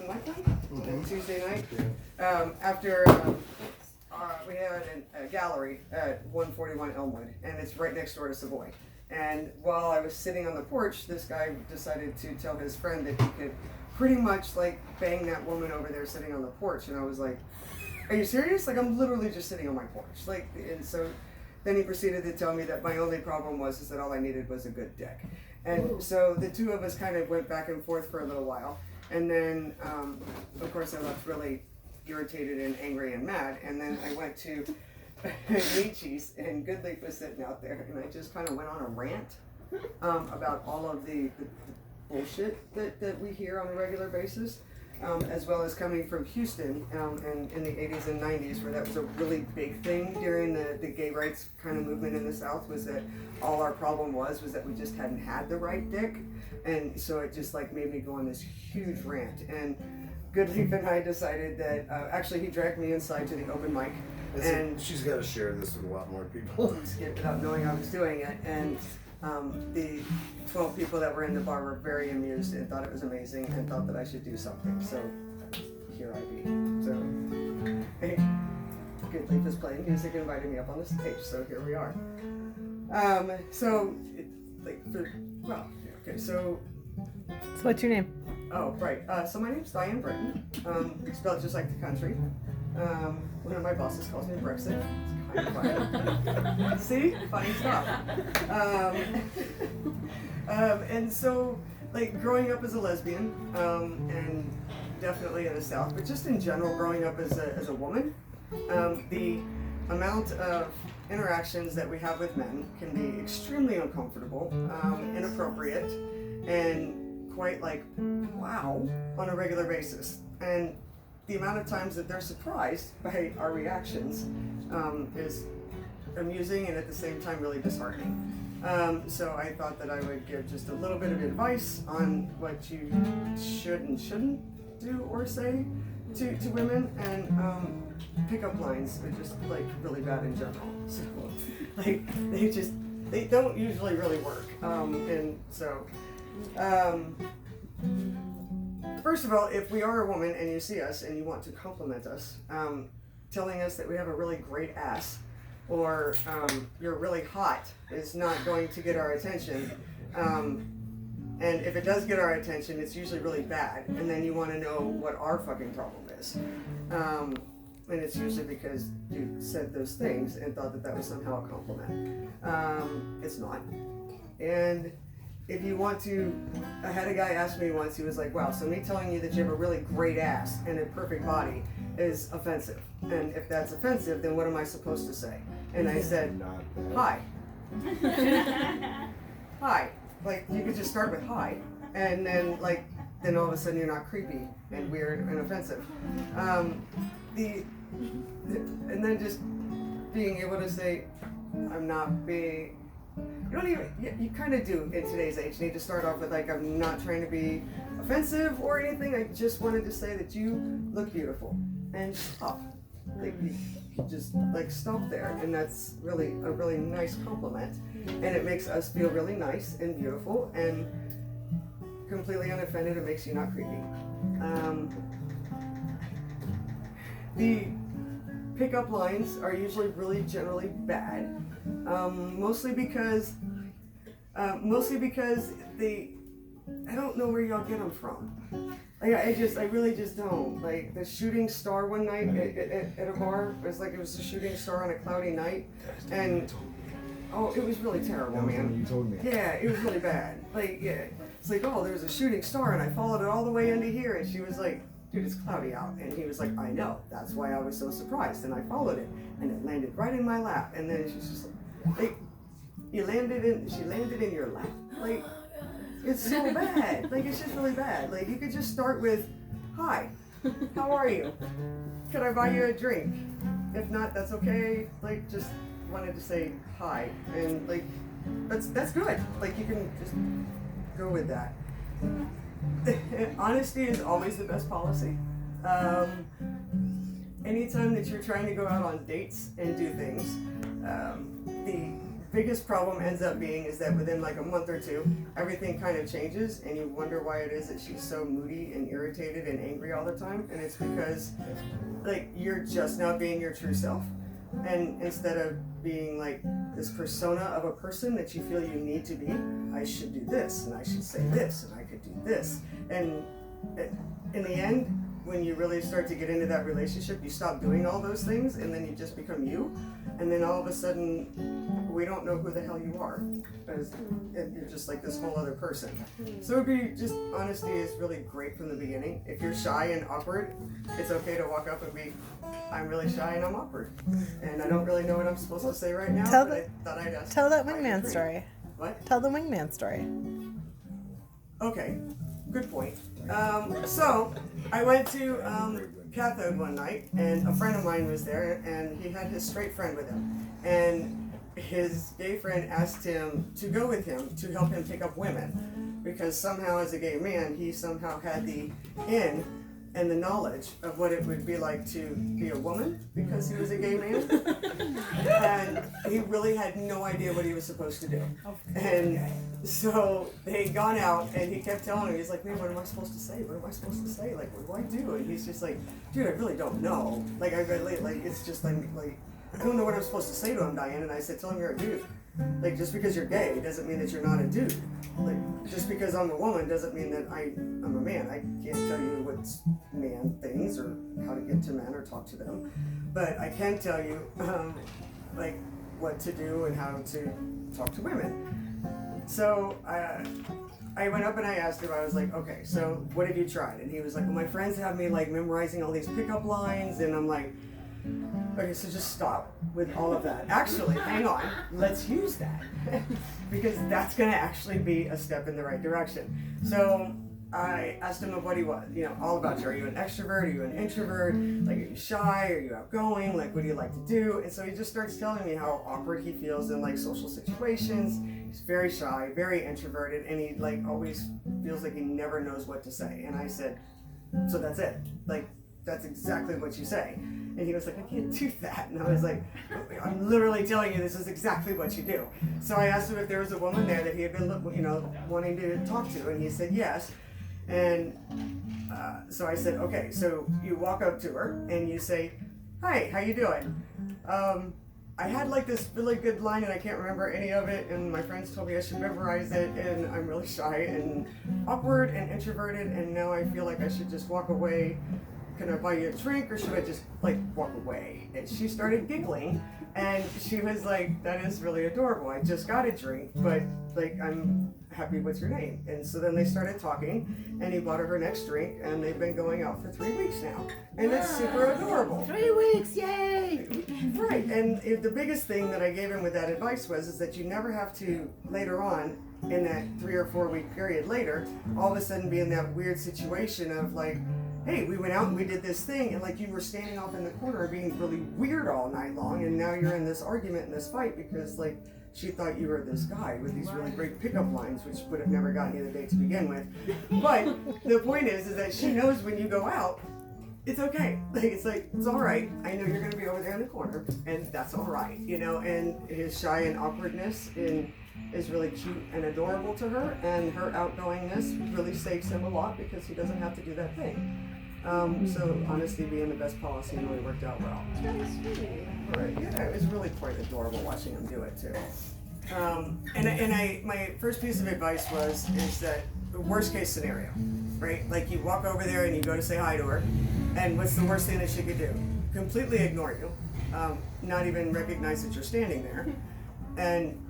My time? Tuesday night. After we had a gallery at 141 Elmwood, and it's right next door to Savoy. And while I was sitting on the porch, this guy decided to tell his friend that he could pretty much like bang that woman over there sitting on the porch. And I was like, "Are you serious? Like, I'm literally just sitting on my porch." Like, and so then he proceeded to tell me that my only problem was that all I needed was a good dick. And so the two of us kind of went back and forth for a little while. And then, of course, I left really irritated and angry and mad. And then I went to Nietzsche's, and Goodleaf was sitting out there, and I just kind of went on a rant about all of the bullshit that we hear on a regular basis, as well as coming from Houston in the 80s and 90s, where that was a really big thing during the gay rights kind of movement in the South, was that all our problem was that we just hadn't had the right dick. And so it just like made me go on this huge rant. And Goodleaf and I decided that, actually he dragged me inside to the open mic. And she's got to share this with a lot more people. Without knowing I was doing it. And the 12 people that were in the bar were very amused and thought it was amazing and thought that I should do something. So here I be. So hey, Goodleaf is playing music and invited me up on the stage. So here we are. Okay, so what's your name? Oh, right. So my name's Dianne Britain. Spelled just like the country. One of my bosses calls me Brexit. It's kind of funny. See? Funny stuff. And so, like, growing up as a lesbian, and definitely in the South, but just in general, growing up as a woman, the amount of interactions that we have with men can be extremely uncomfortable, inappropriate, and quite like, wow, on a regular basis. And the amount of times that they're surprised by our reactions is amusing and at the same time really disheartening. So I thought that I would give just a little bit of advice on what you should and shouldn't do or say to women, and pickup lines are just like really bad in general. So like they don't usually really work. And so first of all, if we are a woman and you see us and you want to compliment us, telling us that we have a really great ass or you're really hot is not going to get our attention. And if it does get our attention, it's usually really bad. And then you want to know what our fucking problem is. And it's usually because you said those things and thought that was somehow a compliment. It's not. And if you want to, I had a guy ask me once, he was like, wow, so me telling you that you have a really great ass and a perfect body is offensive. And if that's offensive, then what am I supposed to say? And I said, hi. Hi. Like, you could just start with hi. And then, like, then all of a sudden you're not creepy and weird and offensive. And then just being able to say, I'm not being, you kind of do in today's age. You need to start off with like, I'm not trying to be offensive or anything. I just wanted to say that you look beautiful, and stop. Like, you just like stop there, and that's really a really nice compliment, and it makes us feel really nice and beautiful and completely unoffended. It makes you not creepy. The pickup lines are usually really generally bad. Mostly because I don't know where y'all get them from. Like, I really just don't. Like, the shooting star one night at a bar, it was a shooting star on a cloudy night, and oh, it was really terrible, man. You told me. Yeah, it was really bad. Like, yeah, it's like, oh, there's a shooting star, and I followed it all the way into here, and she was like, dude, it's cloudy out. And he was like, I know. That's why I was so surprised. And I followed it, and it landed right in my lap. And then she's just like, she landed in your lap. Like, it's so bad. Like, it's just really bad. Like, you could just start with, hi, how are you? Could I buy you a drink? If not, that's okay. Like, just wanted to say hi. And like, that's good. Like, you can just go with that. Honesty is always the best policy. Anytime that you're trying to go out on dates and do things, the biggest problem ends up being is that within like a month or two, everything kind of changes, and you wonder why it is that she's so moody and irritated and angry all the time. And it's because like you're just not being your true self, and instead of being like this persona of a person that you feel you need to be, I should do this and I should say this and I could do this, and in the end, when you really start to get into that relationship, you stop doing all those things, and then you just become you, and then all of a sudden we don't know who the hell you are, because you're just like this whole other person. So it'd be just, honesty is really great from the beginning. If you're shy and awkward, it's okay to walk up and be, I'm really shy and I'm awkward, and I don't really know what I'm supposed to say right now, I thought I'd ask. Tell that wingman story. What? Tell the wingman story. Okay, good point. So I went to Cathode one night, and a friend of mine was there, and he had his straight friend with him, and his gay friend asked him to go with him to help him pick up women, because somehow as a gay man he somehow had the in and the knowledge of what it would be like to be a woman because he was a gay man, and he really had no idea what he was supposed to do. And so they'd gone out, and he kept telling him, he's like, man, what am I supposed to say? What am I supposed to say? Like, what do I do? And he's just like, dude, I really don't know. Like, I really, like, it's just like, I don't know what I'm supposed to say to him, Diane. And I said, tell him you're a dude. Like, just because you're gay doesn't mean that you're not a dude. Like, just because I'm a woman doesn't mean that I'm a man. I can't tell you what's man things or how to get to men or talk to them. But I can tell you, like, what to do and how to talk to women. So I went up and I asked him, I was like, okay, so what have you tried? And he was like, well, my friends have me, like, memorizing all these pickup lines. And I'm like, okay, so just stop with all of that. Actually, hang on, let's use that. Because that's gonna actually be a step in the right direction. So I asked him of what he was, all about you. Are you an extrovert? Are you an introvert? Like, are you shy? Are you outgoing? Like, what do you like to do? And so he just starts telling me how awkward he feels in like social situations. He's very shy, very introverted, and he like always feels like he never knows what to say. And I said, so that's it. Like, that's exactly what you say. And he was like, I can't do that. And I was like, I'm literally telling you this is exactly what you do. So I asked him if there was a woman there that he had been, wanting to talk to, and he said yes. And so I said, okay, so you walk up to her and you say, hi, how you doing? I had like this really good line and I can't remember any of it, and my friends told me I should memorize it, and I'm really shy and awkward and introverted, and now I feel like I should just walk away. Can I buy you a drink, or should I just like walk away? And she started giggling, and she was like, that is really adorable. I just got a drink, but like, I'm happy. What's your name? And so then they started talking, and he bought her next drink, and they've been going out for 3 weeks now. And it's super adorable. 3 weeks, yay! Right, and the biggest thing that I gave him with that advice is that you never have to, later on, in that 3 or 4 week period later, all of a sudden be in that weird situation of like, hey, we went out and we did this thing, and like you were standing off in the corner being really weird all night long, and now you're in this argument and this fight because like she thought you were this guy with these really great pickup lines, which would have never gotten you the date to begin with. But the point is that she knows when you go out, it's okay. Like, it's all right. I know you're going to be over there in the corner, and that's all right, and his shy and awkwardness is really cute and adorable to her, and her outgoingness really saves him a lot because he doesn't have to do that thing. So honesty being the best policy really worked out well. Right, yeah, it was really quite adorable watching him do it too. My first piece of advice is that the worst case scenario, right? Like you walk over there and you go to say hi to her, and what's the worst thing that she could do? Completely ignore you, not even recognize that you're standing there, and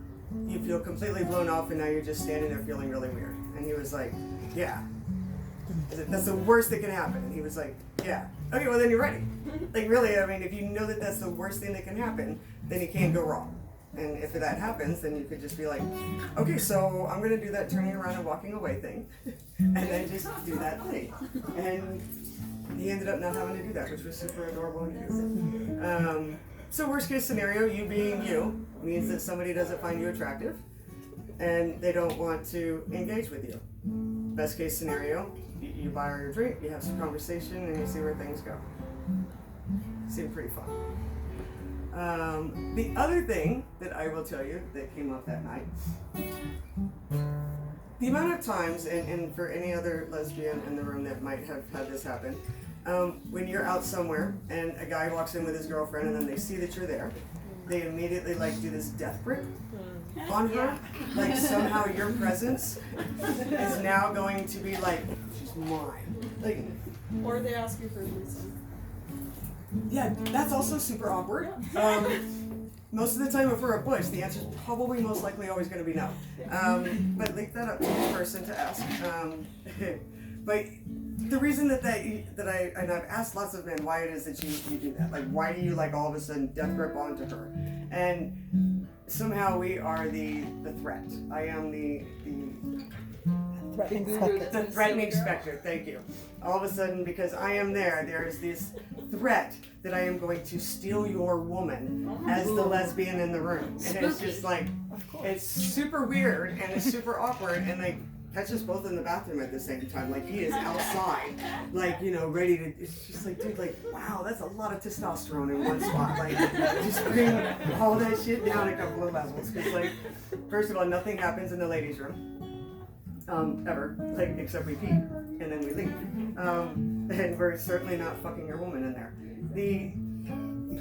you feel completely blown off, and now you're just standing there feeling really weird. And he was like, yeah. That's the worst that can happen. And he was like, yeah. Okay, well then you're ready. Like really, I mean, if you know that that's the worst thing that can happen, then you can't go wrong. And if that happens, then you could just be like, okay, so I'm gonna do that turning around and walking away thing, and then just do that thing. And he ended up not having to do that, which was super adorable and cute. So worst case scenario, you being you, means that somebody doesn't find you attractive, and they don't want to engage with you. Best case scenario, you buy her your drink, you have some conversation, and you see where things go. Seemed pretty fun. The other thing that I will tell you that came up that night, the amount of times, and for any other lesbian in the room that might have had this happen, when you're out somewhere and a guy walks in with his girlfriend and then they see that you're there, they immediately like do this death grip on her. Like somehow your presence is now going to be like, she's mine. Like, or they ask you for a reason. yeah, that's also super awkward. Most of the time, if we're a butch, the answer is probably most likely always going to be no. But leave that up to the person to ask. But the reason that I've asked lots of men why it is that you do that. Like, why do you like all of a sudden death grip onto her? And somehow we are the threat. I am the Threatening specter. the threatening specter, thank you. All of a sudden, because I am there is this threat that I am going to steal your woman as the lesbian in the room. And it's just like, it's super weird and it's super awkward, and like catch us both in the bathroom at the same time. Like he is outside, like, you know, ready to, it's just like, dude, like, wow, that's a lot of testosterone in one spot. Like, just bring all that shit down a couple of levels. Because, like, first of all, nothing happens in the ladies' room. Ever, like, except we pee and then we leave. And we're certainly not fucking your woman in there. The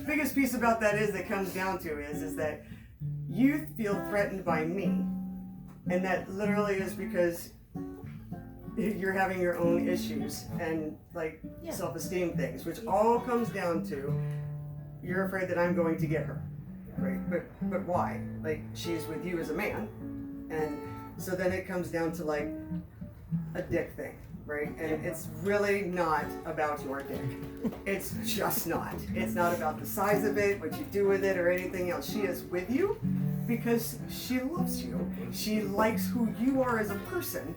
biggest piece about that that comes down to is that you feel threatened by me, and that literally is because you're having your own issues and like self-esteem things, which all comes down to you're afraid that I'm going to get her, right? But why? Like, she's with you as a man, and so then it comes down to like a dick thing, right? And it's really not about your dick. It's just not. It's not about the size of it, what you do with it, or anything else. She is with you because she loves you. She likes who you are as a person.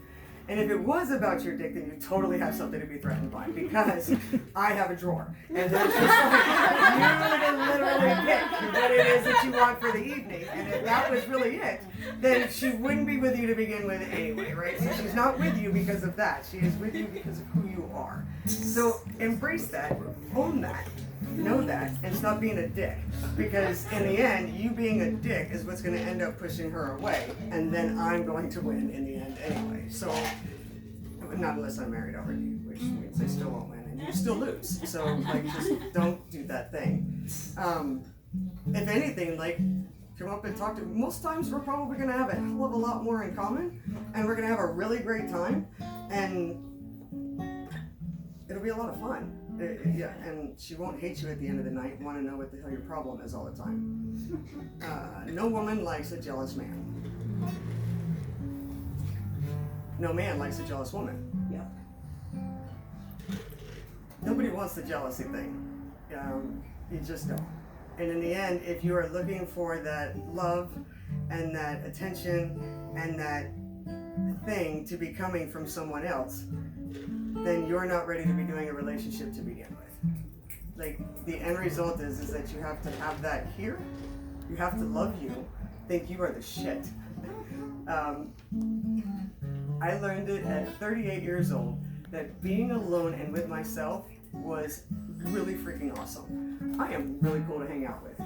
And if it was about your dick, then you totally have something to be threatened by, because I have a drawer. And there's just like, you can literally pick what it is that you want for the evening. And if that was really it, then she wouldn't be with you to begin with anyway, right? So she's not with you because of that. She is with you because of who you are. So embrace that, own that, know that, and stop being a dick. Because in the end, you being a dick is what's going to end up pushing her away. And then I'm going to win in the end anyway. So, not unless I'm married already, which means I still won't win and you still lose. So, like, just don't do that thing. If anything, like, come up and talk to. Most times we're probably going to have a hell of a lot more in common, and we're going to have a really great time, and it'll be a lot of fun. Yeah, and she won't hate you at the end of the night and want to know what the hell your problem is all the time. No woman likes a jealous man. No man likes a jealous woman. Yeah. Nobody wants the jealousy thing. You just don't. And in the end, if you are looking for that love and that attention and that thing to be coming from someone else, then you're not ready to be doing a relationship to begin with. Like, the end result is that you have to have that here. You have to love you, think you are the shit. I learned it at 38 years old that being alone and with myself was really freaking awesome. I am really cool to hang out with.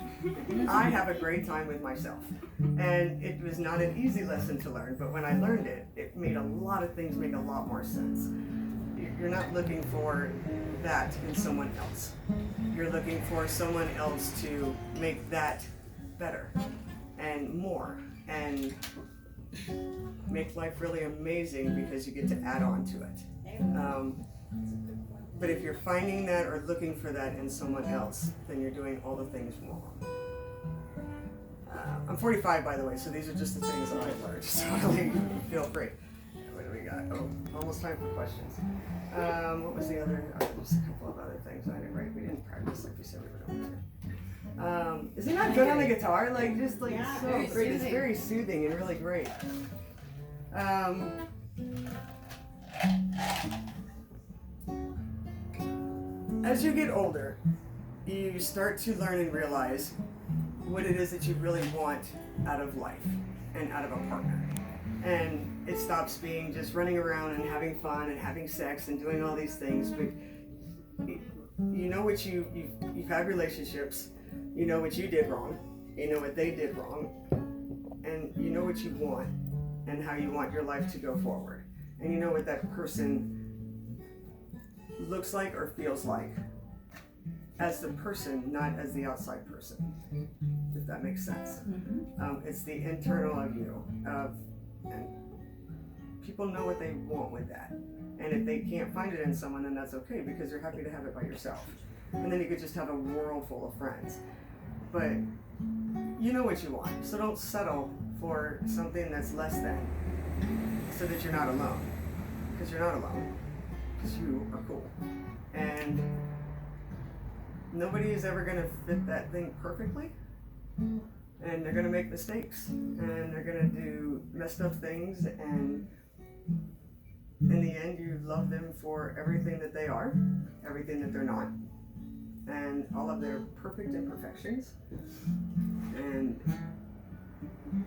I have a great time with myself. And it was not an easy lesson to learn, but when I learned it, it made a lot of things make a lot more sense. You're not looking for that in someone else. You're looking for someone else to make that better and more and make life really amazing because you get to add on to it. But if you're finding that or looking for that in someone else, then you're doing all the things wrong. I'm 45, by the way, so these are just the things that I've learned. So feel free. What do we got? Oh, almost time for questions. What was the other? Just a couple of other things I didn't write. We didn't practice like we said we were going to. Is it not good on the guitar? Like, just like, Yeah, so very great. It's soothing. very soothing and really great. As you get older, you start to learn and realize what it is that you really want out of life and out of a partner. And it stops being just running around and having fun and having sex and doing all these things, but you know what you've had relationships, You know what you did wrong. You know what they did wrong. And you know what you want and how you want your life to go forward. And you know what that person looks like or feels like as the person, not as the outside person, if that makes sense. It's the internal of you. And people know what they want with that. And if they can't find it in someone, then that's okay, because you're happy to have it by yourself. And then you could just have a world full of friends. But you know what you want, so don't settle for something that's less than, so that you're not alone. Because you're not alone, because you are cool. And nobody is ever gonna fit that thing perfectly. And they're gonna make mistakes, and they're gonna do messed up things, and in the end you love them for everything that they are, everything that they're not, and all of their perfect imperfections, and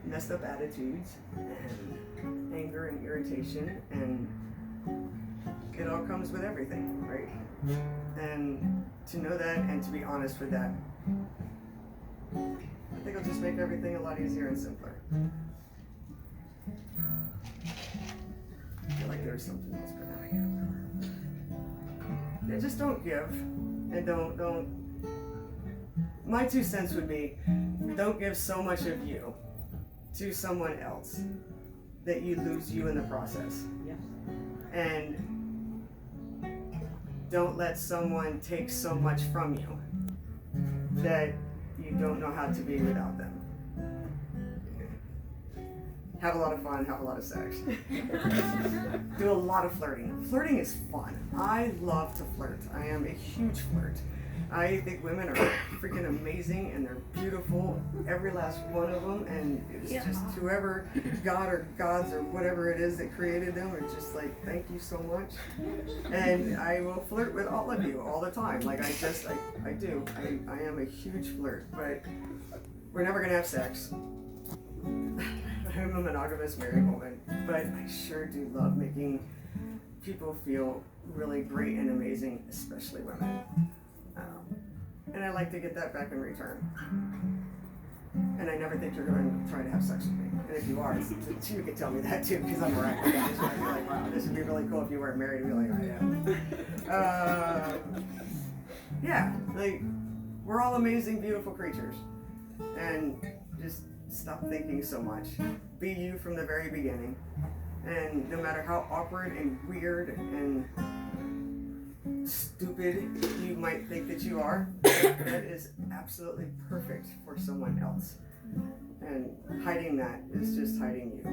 messed up attitudes, and anger and irritation, and it all comes with everything, right? And to know that and to be honest with that, I think it'll just make everything a lot easier and simpler. I feel like there's something else, but now I can't remember. Yeah, just don't give, and don't. My 2 cents would be, don't give so much of you to someone else that you lose you in the process. And don't let someone take so much from you that you don't know how to be without them. Have a lot of fun, have a lot of sex. Do a lot of flirting. Flirting is fun. I love to flirt. I am a huge flirt. I think women are freaking amazing and they're beautiful, every last one of them, and it's just whoever, God or gods or whatever it is that created them, are just like, thank you so much. And I will flirt with all of you all the time. Like I do. I am a huge flirt, but we're never gonna have sex. I'm a monogamous married woman, but I sure do love making people feel really great and amazing, especially women. And I like to get that back in return. And I never think you're going to try to have sex with me. And if you are, you can tell me that too, because I'm alright with that. I'd be like, wow, this would be really cool if you weren't married. I'd be like, I am. Yeah, like, we're all amazing, beautiful creatures. And just stop thinking so much. Be you from the very beginning. And no matter how awkward and weird and stupid you might think that you are, that is absolutely perfect for someone else. And hiding that is just hiding you.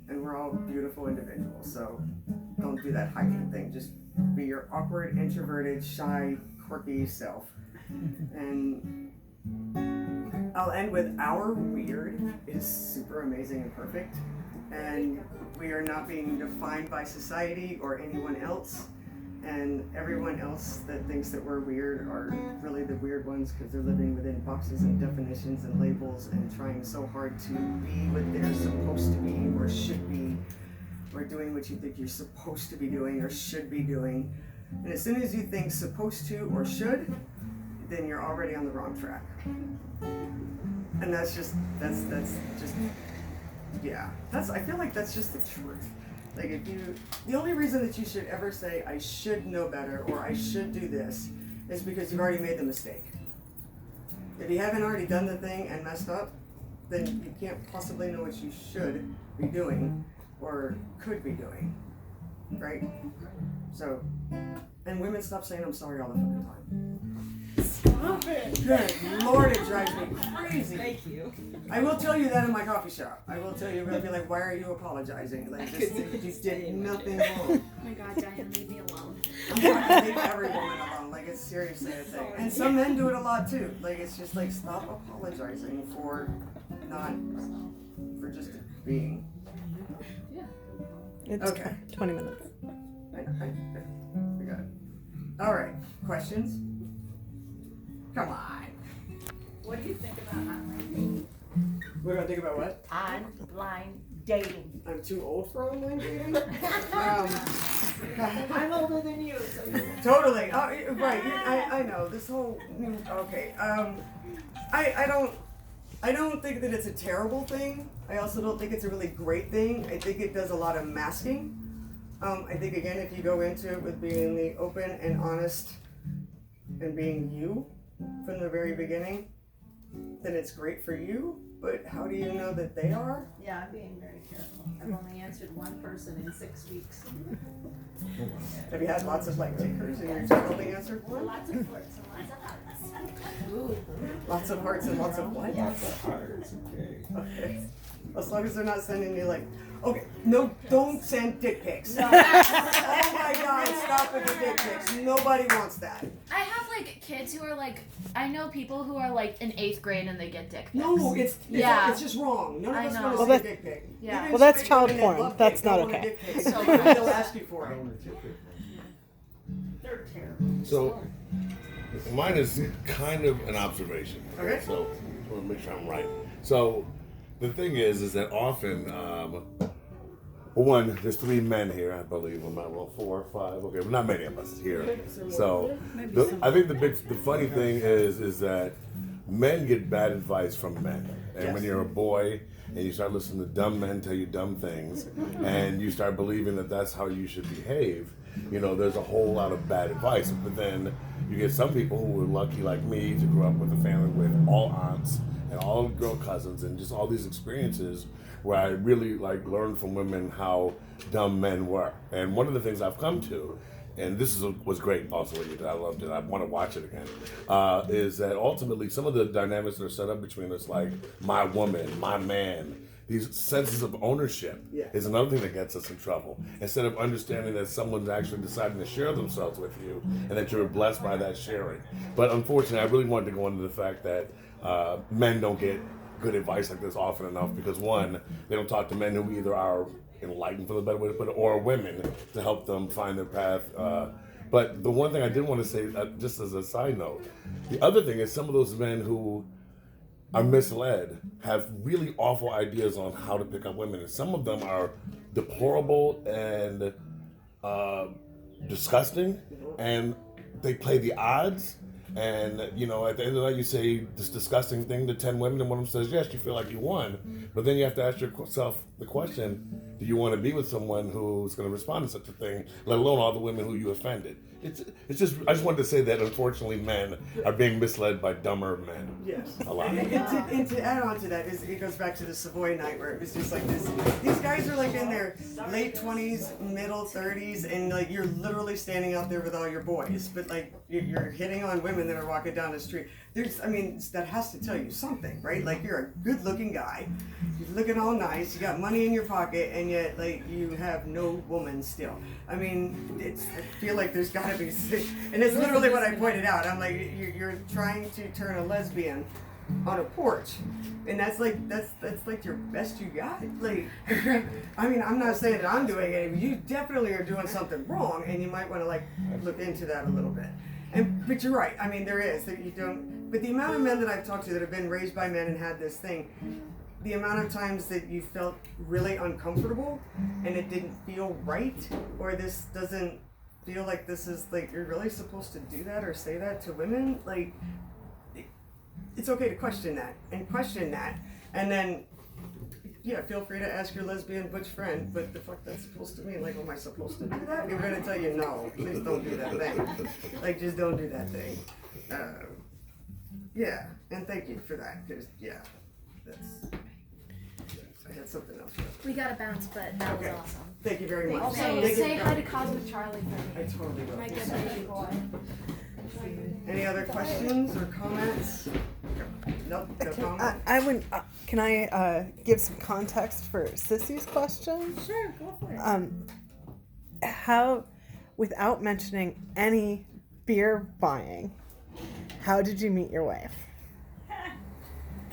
And we're all beautiful individuals, so don't do that hiding thing. Just be your awkward, introverted, shy, quirky self. And I'll end with, our weird is super amazing and perfect. And we are not being defined by society or anyone else. And everyone else that thinks that we're weird are really the weird ones, because they're living within boxes and definitions and labels and trying so hard to be what they're supposed to be or should be, or doing what you think you're supposed to be doing or should be doing. And as soon as you think supposed to or should, then you're already on the wrong track. And that's just yeah. I feel like that's just the truth. Like the only reason that you should ever say, I should know better or I should do this, is because you've already made the mistake. If you haven't already done the thing and messed up, then you can't possibly know what you should be doing or could be doing, right? So, and women, stop saying I'm sorry all the fucking time. Stop it! Good Lord, it drives me crazy. Thank you. I will tell you that in my coffee shop. I will tell you, I'm gonna be like, why are you apologizing? Like, you did nothing wrong. Oh my God, Diane, leave me alone. I'm trying to leave every woman alone. Like, it's seriously a thing. And some men do it a lot too. Like, it's just like, stop apologizing for just being. It's Okay. 20 minutes. We got it. All right, questions? Come on. What do you think about online dating? We're gonna think about what? Online dating. I'm too old for online dating. I'm older than you, so Totally. Oh, right. I know this whole new. Okay. I don't think that it's a terrible thing. I also don't think it's a really great thing. I think it does a lot of masking. I think again, if you go into it with being the open and honest and being you from the very beginning, then it's great for you. But how do you know that they are? yeah, I'm being very careful. I've only answered one person in 6 weeks. Have you had lots of like takers and you're just only answered one? Lots of hearts and lots of hearts. Ooh. Lots of hearts and lots of what? Lots of hearts, okay. Okay. As long as they're not sending you like, okay, no, don't send dick pics. No. Oh my God, stop with the dick pics. Nobody wants that. I have like kids who are like, I know people who are like in 8th grade and they get dick pics. No, it's just wrong. None of I us know. want Well, to see a that- dick pic. Yeah. Even Well, that's straight child women that porn. love That's dick not don't want a okay. dick pic. So They'll ask you for it. They're terrible. So, mine is kind of an observation. Okay. So, I want to make sure I'm right. So, the thing is that often, well, one, there's 3 men here, I believe. I'm not, well, 4 or 5. Okay, well, not many of us here. So, I think the funny thing is that men get bad advice from men. And when Yes. you're a boy and you start listening to dumb men tell you dumb things, and you start believing that that's how you should behave, you know, there's a whole lot of bad advice. But then you get some people who were lucky, like me, to grow up with a family with all aunts and all girl cousins and just all these experiences where I really like learned from women how dumb men were. And one of the things I've come to, and this was great also what you did, I loved it, I want to watch it again, is that ultimately some of the dynamics that are set up between us, like my woman, my man, these senses of ownership Yeah. is another thing that gets us in trouble. Instead of understanding that someone's actually deciding to share themselves with you and that you're blessed by that sharing. But unfortunately, I really wanted to go into the fact that men don't get good advice like this often enough because one, they don't talk to men who either are enlightened, for the better way to put it, or women to help them find their path. But the one thing I did want to say, just as a side note, the other thing is some of those men who are misled have really awful ideas on how to pick up women, and some of them are deplorable and disgusting, and they play the odds. And, you know, at the end of the night, you say this disgusting thing to 10 women, and one of them says, yes, you feel like you won. But then you have to ask yourself the question, do you want to be with someone who's going to respond to such a thing, let alone all the women who you offended? It's just, I just wanted to say that, unfortunately, men are being misled by dumber men. Yes. A lot. And to add on to that, it goes back to the Savoy night where it was just like this. These guys are like in their late 20s, middle 30s, and like you're literally standing out there with all your boys, but like you're hitting on women that are walking down the street. That has to tell you something, right? Like you're a good-looking guy, you're looking all nice, you got money in your pocket, and yet like you have no woman still. I mean, I feel like there's got to be, and it's literally what I pointed out. I'm like, you're trying to turn a lesbian on a porch, and that's like your best you got. Like, I mean, I'm not saying that I'm doing it. You definitely are doing something wrong, and you might want to like look into that a little bit. But you're right. I mean, there is that you don't. But the amount of men that I've talked to that have been raised by men and had this thing, the amount of times that you felt really uncomfortable and it didn't feel right, or this doesn't feel like this is like you're really supposed to do that or say that to women, like it's okay to question that, and then yeah, feel free to ask your lesbian butch friend, but the fuck that's supposed to mean? Like, am I supposed to do that? They're gonna tell you no, please don't do that thing. Like, just don't do that thing. Yeah, and thank you for that, because yeah, I had something else. We gotta bounce, but that was Okay. awesome. Thank you very much. Also, Thank you. say hi to Cosmic Charlie for I me. totally will. My good baby boy. Any other questions or comments? Nope, no comment. I would. Can I give some context for Sissy's question? Sure, go for it. How, without mentioning any beer buying, how did you meet your wife?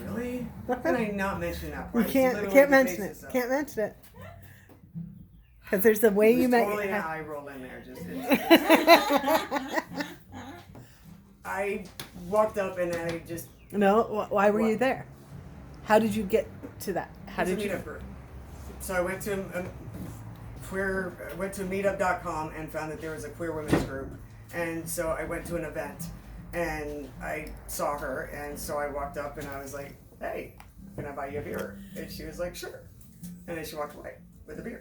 Really? How can I not mention that You part? can't. It's You literally can't the mention it. basis of Can't mention it. Because there's the way you There's met. totally an eye roll in there. Just I walked up and I just No. Why were you What? there? How did you get to that? How did meet you? up her. so I went to meetup.com and found that there was a queer women's group, and so I went to an event, and I saw her, and so I walked up and I was like, "Hey, can I buy you a beer?" And she was like, "Sure," and then she walked away with a beer.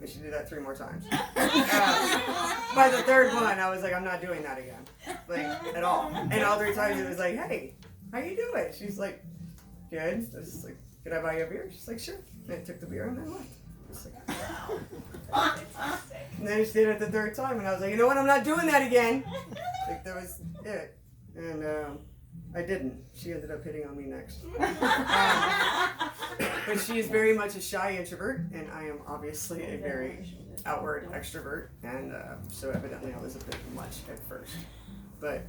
And she did that 3 more times. By the third one, I was like, I'm not doing that again, like at all. And all 3 times it was like, "Hey, how you doing?" She's like, "Good." I was like, "Can I buy you a beer?" She's like, "Sure." And I took the beer and then left. And then she did it the 3rd time, and I was like, "You know what? I'm not doing that again." Like that was it, and I didn't. She ended up hitting on me next. But she is very much a shy introvert, and I am obviously a very outward extrovert, and so evidently I was a bit much at first. But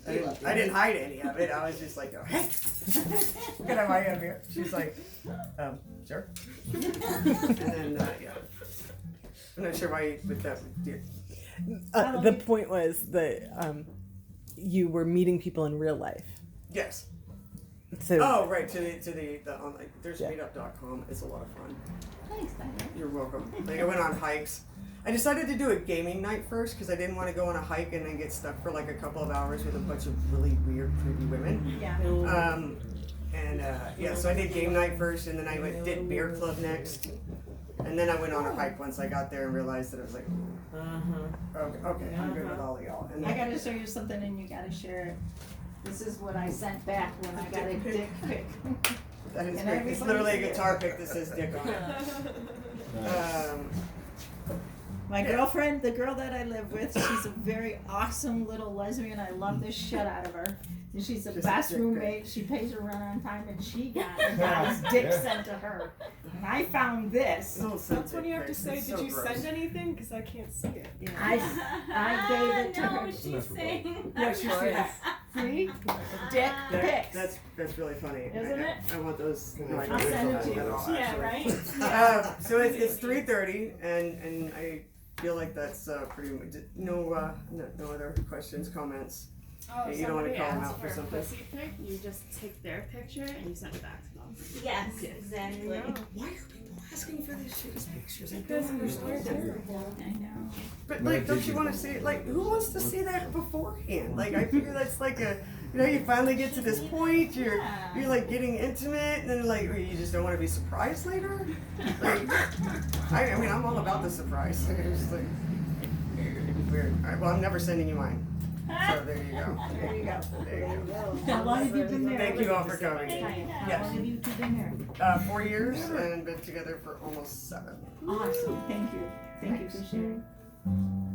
I didn't hide any of it. I was just like, "Oh, hey, can I buy you a beer?" She's like, "Sure." And then, yeah. I'm not sure why you put that with you. The point was that you were meeting people in real life. Yes. So Oh, right, to the online, there's Yeah. meetup.com. It's a lot of fun. Thanks, Diane. You're welcome. Like I went on hikes. I decided to do a gaming night first because I didn't want to go on a hike and then get stuck for like a couple of hours with a bunch of really weird, creepy women. Yeah. Yeah, so I did game night first, and then I did beer club next, and then I went on a hike once I got there and realized that it was like, okay, I'm good with all of y'all. And I gotta show you something and you gotta share it. This is what I sent back when I got a dick pic. that is and great. It's literally a guitar pick that says "dick" on it. My girlfriend, the girl that I live with, she's a very awesome little lesbian. I love the shit out of her. And she's the Just best a dick pic. roommate. She pays her rent on time, and she got a guy's dick sent to her. And I found this. Don't send That's when dick you have to pics. say, It's did so you gross. send anything? Because I can't see it. I gave it to her. she's saying. Yeah, she's right. See? Dick pics. That's really funny. Isn't it? I want those. No, I I'll don't send it have to you. that at all, Yeah, actually. right? So it's 3:30, and I feel like that's pretty much no other questions, comments. Oh, You don't wanna somebody call them asked out for a something? pussy pic, you just take their picture and you send it back to them. Yes, exactly. Why are people asking for these shitty pictures? I don't Because you're understand. terrible. I know. But like, don't you want to see it? Like, who wants to see that beforehand? Like, I figure that's like a, you finally get to this point, you're like getting intimate, and then like, you just don't want to be surprised later. Like, I mean, I'm all about the surprise. It's like weird. All right, well, I'm never sending you mine. So there you go. There you go. There you go. How long have you been married? Thank you all for coming. How Yes. long have you two been married? 4 years and been together for almost 7. Awesome. Thank you. Thank you for sharing.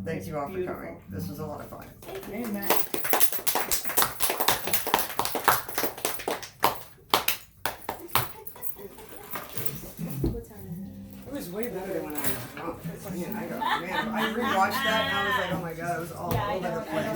Thank you all for coming. This was a lot of fun. Amen. It was way better than when I was drunk. Man, I rewatched that and I was like, oh my god, it was all over the place.